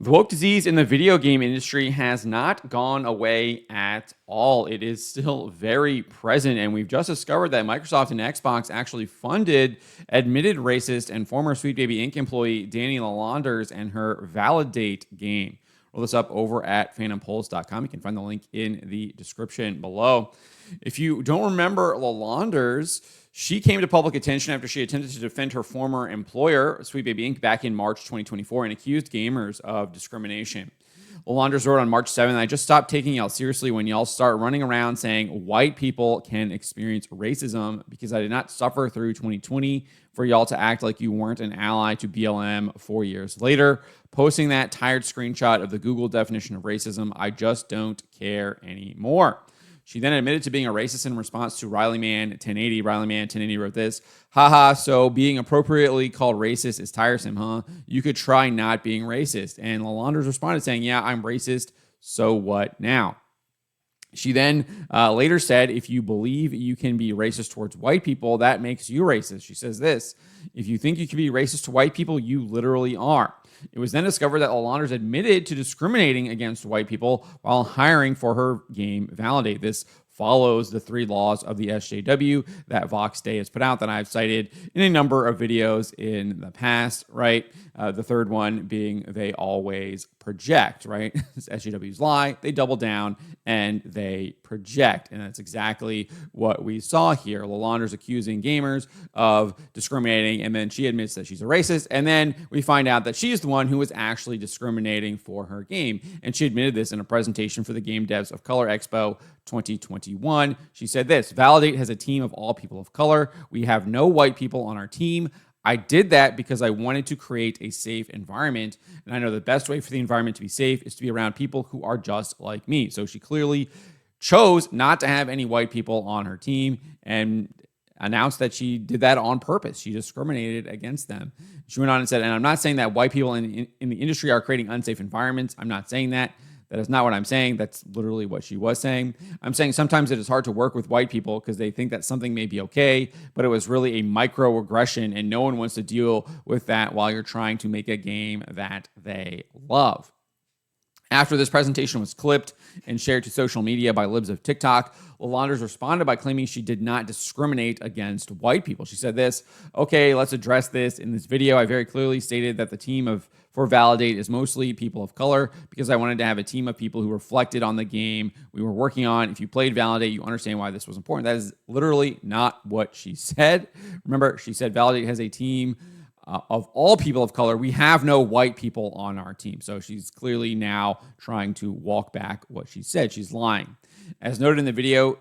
The woke disease in the video game industry has not gone away at all. It is still very present, and we've just discovered that Microsoft and Xbox actually funded admitted racist and former Sweet Baby Inc. employee Dani Lalonders and her Validate game. Roll this up over at phantompulse.com. You can find the link in the description below. If you don't remember Lalonders, she came to public attention after she attempted to defend her former employer, Sweet Baby Inc., back in March 2024 and accused gamers of discrimination. Lalonders wrote on March 7th, "I just stopped taking y'all seriously when y'all start running around saying white people can experience racism because I did not suffer through 2020 for y'all to act like you weren't an ally to BLM 4 years later. Posting that tired screenshot of the Google definition of racism, I just don't care anymore." She then admitted to being a racist in response to Riley Man 1080. Riley Man 1080 wrote this, "Haha, so being appropriately called racist is tiresome, huh? You could try not being racist." And Lalonders responded saying, "Yeah, I'm racist, so what now?" She then later said, "If you believe you can be racist towards white people, that makes you racist." She says this, "If you think you can be racist to white people, you literally are." It was then discovered that Lalonders admitted to discriminating against white people while hiring for her game Validate. This follows the 3 laws of the SJW that Vox Day has put out that I've cited in a number of videos in the past, right? The third one being they always project, right? SJWs lie, they double down, and they project. And that's exactly what we saw here. Lalonders accusing gamers of discriminating, and then she admits that she's a racist, and then we find out that she's the one who was actually discriminating for her game. And she admitted this in a presentation for the Game Devs of Color Expo 2021. She said this, "Validate has a team of all people of color. We have no white people on our team. I did that because I wanted to create a safe environment. And I know the best way for the environment to be safe is to be around people who are just like me." So she clearly chose not to have any white people on her team and announced that she did that on purpose. She discriminated against them. She went on and said, "And I'm not saying that white people in the industry are creating unsafe environments. I'm not saying that. That is not what I'm saying." That's literally what she was saying. "I'm saying sometimes it is hard to work with white people because they think that something may be okay, but it was really a microaggression and no one wants to deal with that while you're trying to make a game that they love." After this presentation was clipped and shared to social media by libs of TikTok, Lalonders responded by claiming she did not discriminate against white people. She said this, "Okay, let's address this. In this video, I very clearly stated that the team for Validate is mostly people of color because I wanted to have a team of people who reflected on the game we were working on. If you played Validate, you understand why this was important." That is literally not what she said. Remember, she said Validate has a team of all people of color. We have no white people on our team. So she's clearly now trying to walk back what she said. She's lying. As noted in the video,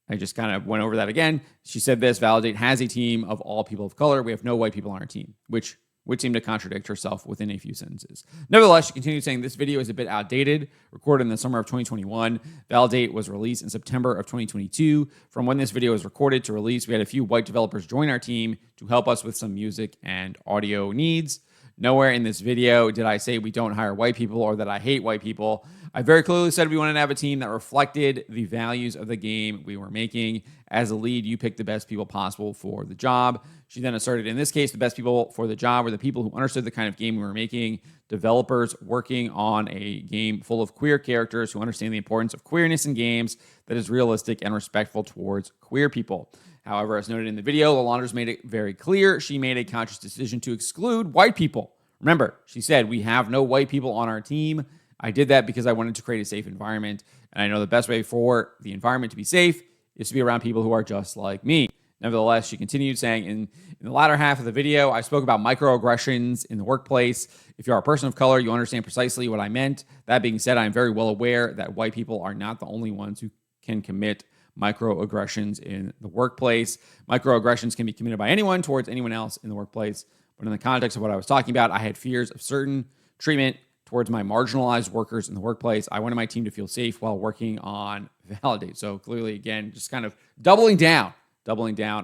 I just kind of went over that again. She said this, "Validate has a team of all people of color. We have no white people on our team," which would seem to contradict herself within a few sentences. Nevertheless, she continued saying this video is a bit outdated, recorded in the summer of 2021. Validate was released in September of 2022. From when this video was recorded to release, we had a few white developers join our team to help us with some music and audio needs. Nowhere in this video did I say we don't hire white people or that I hate white people. I very clearly said we wanted to have a team that reflected the values of the game we were making. As a lead, you picked the best people possible for the job." She then asserted, in this case, the best people for the job were the people who understood the kind of game we were making, developers working on a game full of queer characters who understand the importance of queerness in games that is realistic and respectful towards queer people. However, as noted in the video, Lalonders made it very clear she made a conscious decision to exclude white people. Remember, she said, "We have no white people on our team. I did that because I wanted to create a safe environment. And I know the best way for the environment to be safe is to be around people who are just like me." Nevertheless, she continued saying, in the latter half of the video, "I spoke about microaggressions in the workplace. If you are a person of color, you understand precisely what I meant. That being said, I am very well aware that white people are not the only ones who can commit microaggressions in the workplace. Microaggressions can be committed by anyone towards anyone else in the workplace. But in the context of what I was talking about, I had fears of certain treatment towards my marginalized workers in the workplace. I wanted my team to feel safe while working on Validate." So clearly, again, just kind of doubling down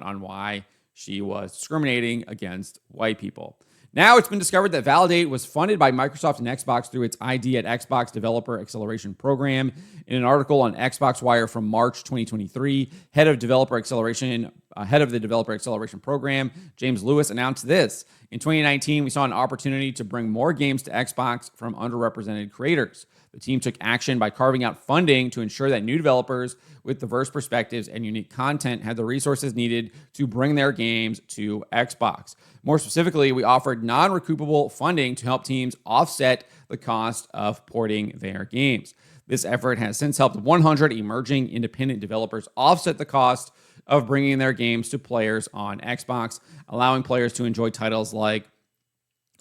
on why she was discriminating against white people. Now it's been discovered that Validate was funded by Microsoft and Xbox through its ID at Xbox Developer Acceleration Program. In an article on Xbox Wire from March 2023, head of Developer Acceleration head of the Developer Acceleration Program, James Lewis, announced this. In 2019, we saw an opportunity to bring more games to Xbox from underrepresented creators. The team took action by carving out funding to ensure that new developers with diverse perspectives and unique content had the resources needed to bring their games to Xbox. More specifically, we offered non-recoupable funding to help teams offset the cost of porting their games. This effort has since helped 100 emerging independent developers offset the cost of bringing their games to players on Xbox, allowing players to enjoy titles like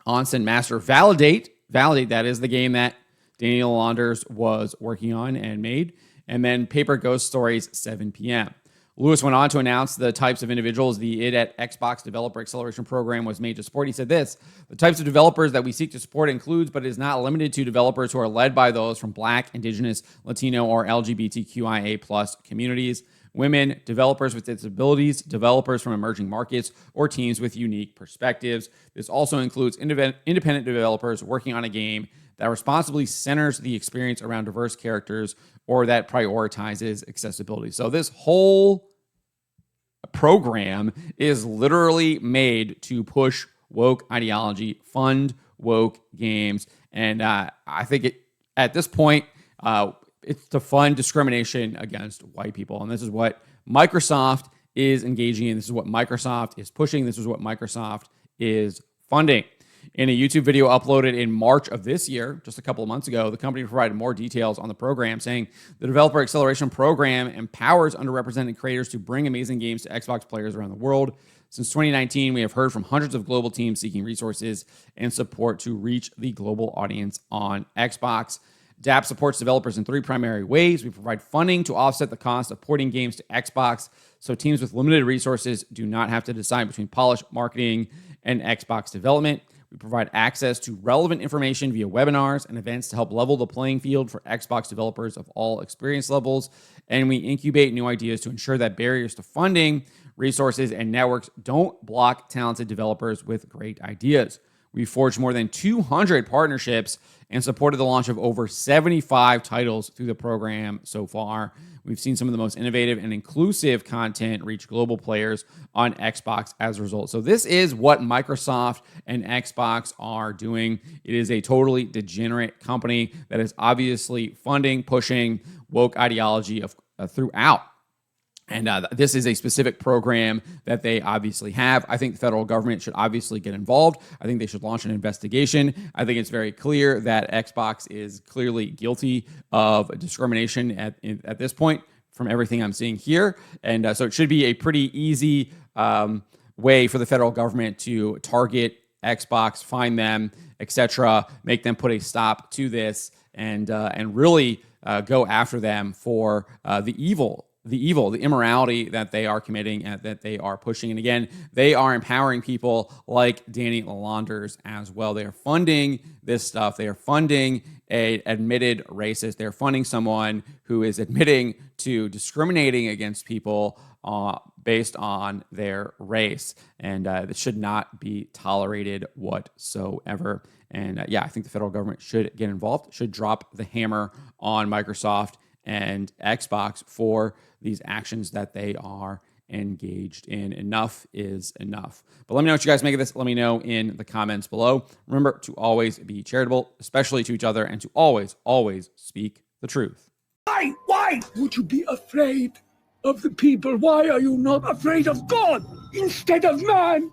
Onsen Master Validate, that is the game that Dani Lalonders was working on and made, and then Paper Ghost Stories 7 p.m. Lewis went on to announce the types of individuals the id at Xbox Developer Acceleration Program was made to support. He said this: the types of developers that we seek to support includes, but is not limited to, developers who are led by those from Black, Indigenous, Latino, or LGBTQIA+ communities, women, developers with disabilities, developers from emerging markets, or teams with unique perspectives. This also includes independent developers working on a game that responsibly centers the experience around diverse characters or that prioritizes accessibility. So this whole program is literally made to push woke ideology, fund woke games, and I think at this point, it's to fund discrimination against white people. And this is what Microsoft is engaging in. This is what Microsoft is pushing. This is what Microsoft is funding. In a YouTube video uploaded in March of this year, just a couple of months ago, the company provided more details on the program, saying the Developer Acceleration Program empowers underrepresented creators to bring amazing games to Xbox players around the world. Since 2019, we have heard from hundreds of global teams seeking resources and support to reach the global audience on Xbox. DAP supports developers in three primary ways. We provide funding to offset the cost of porting games to Xbox, so teams with limited resources do not have to decide between polish, marketing, and Xbox development. We provide access to relevant information via webinars and events to help level the playing field for Xbox developers of all experience levels. And we incubate new ideas to ensure that barriers to funding, resources, and networks don't block talented developers with great ideas. We forged more than 200 partnerships and supported the launch of over 75 titles through the program so far. We've seen some of the most innovative and inclusive content reach global players on Xbox as a result. So this is what Microsoft and Xbox are doing. It is a totally degenerate company that is obviously funding, pushing woke ideology throughout. And this is a specific program that they obviously have. I think the federal government should obviously get involved. I think they should launch an investigation. I think it's very clear that Xbox is clearly guilty of discrimination at this point from everything I'm seeing here. And so it should be a pretty easy way for the federal government to target Xbox, find them, etc., make them put a stop to this, and really go after them for the immorality that they are committing and that they are pushing. And again, they are empowering people like Dani Lalonders as well. They are funding this stuff. They are funding an admitted racist. They're funding someone who is admitting to discriminating against people based on their race. And this should not be tolerated whatsoever. And I think the federal government should get involved, should drop the hammer on Microsoft and Xbox for these actions that they are engaged in. Enough is enough. But let me know what you guys make of this. Let me know in the comments below. Remember to always be charitable, especially to each other, and to always, always speak the truth. Why would you be afraid of the people? Why are you not afraid of God instead of man?